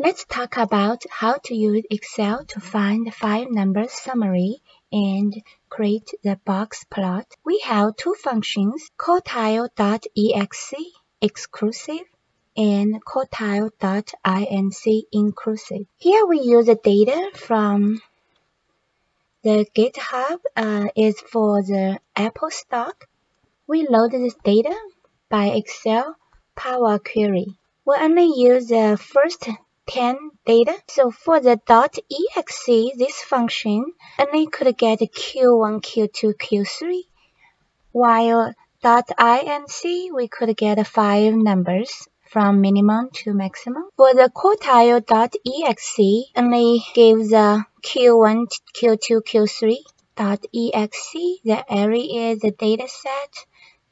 Let's talk about how to use Excel to find the 5 numbers summary and create the box plot. We have two functions, Quartile.EXC exclusive and Quartile.INC inclusive. Here we use the data from the GitHub is for the Apple stock. We load this data by Excel Power Query. We only use the first 10 data. So for the .exe, this function only could get Q1, Q2, Q3, while .inc we could get 5 numbers from minimum to maximum. For the Quartile.EXC only gives the Q1, Q2, Q3. .exe, the array is the data set,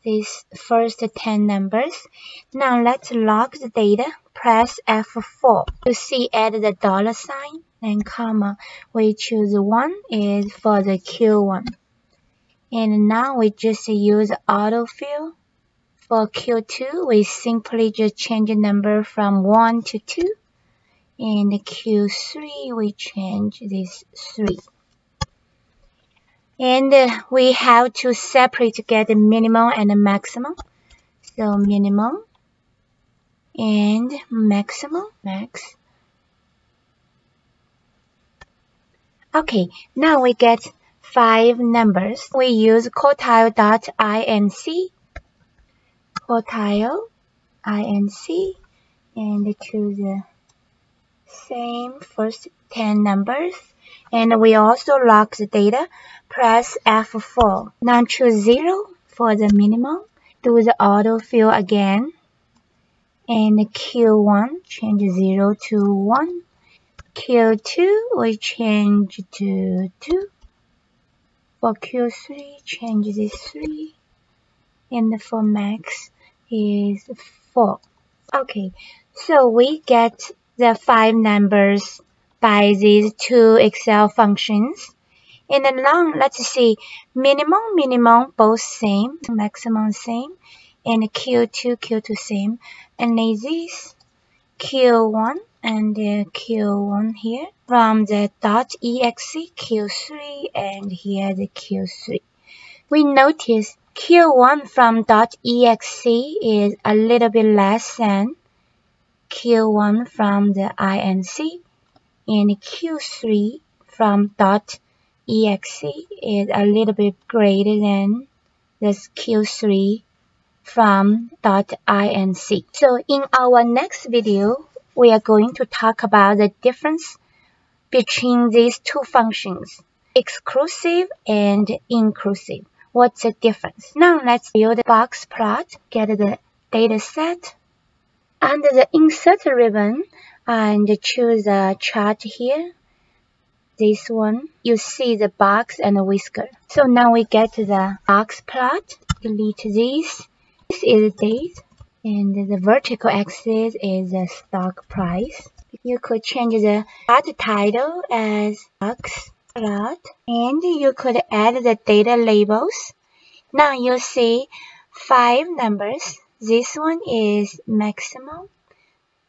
these first 10 numbers. Now let's log the data. Press F4 to see add the dollar sign and comma. We choose 1 is for the Q1. And now we just use autofill. For Q2, we simply just change the number from 1 to 2. And Q3, we change this 3. And we have to separate to get the minimum and the maximum. So minimum and maximum, max. Okay, now we get 5 numbers. We use Quartile.INC, Quartile.INC, and choose the same first 10 numbers. And we also log the data. Press F4. Now choose 0 for the minimum. Do the autofill again. And Q1, change 0 to 1. Q2, we change to 2. For Q3, change this 3. And for max is 4. Okay, so we get the 5 numbers by these 2 Excel functions. And then now let's see, minimum, both same, maximum same, and Q2 same. And this Q1 and Q1 here from the .exe Q3 and here the Q3. We notice Q1 from .exe is a little bit less than Q1 from the INC, and Q3 from .exe is a little bit greater than this Q3 from .inc. So in our next video, we are going to talk about the difference between these two functions, exclusive and inclusive. What's the difference? Now let's build a box plot, get the data set. Under the insert ribbon, and choose a chart here. This one, you see the box and the whisker. So now we get the box plot. Delete this. This is the date, and the vertical axis is the stock price. You could change the plot title as box plot, and you could add the data labels. Now you see 5 numbers. This one is maximum.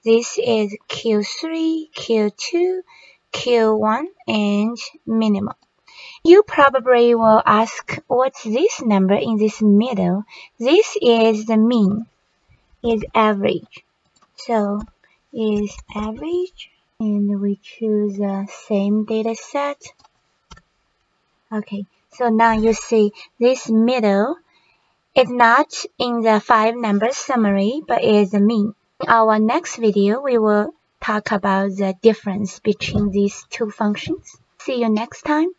This is Q3, Q2, Q1, and minimum. You probably will ask, what's this number in this middle? This is the mean, is average. So is average, and we choose the same data set. Okay, so now you see this middle is not in the 5 numbers summary, but is the mean. In our next video, we will talk about the difference between these two functions. See you next time.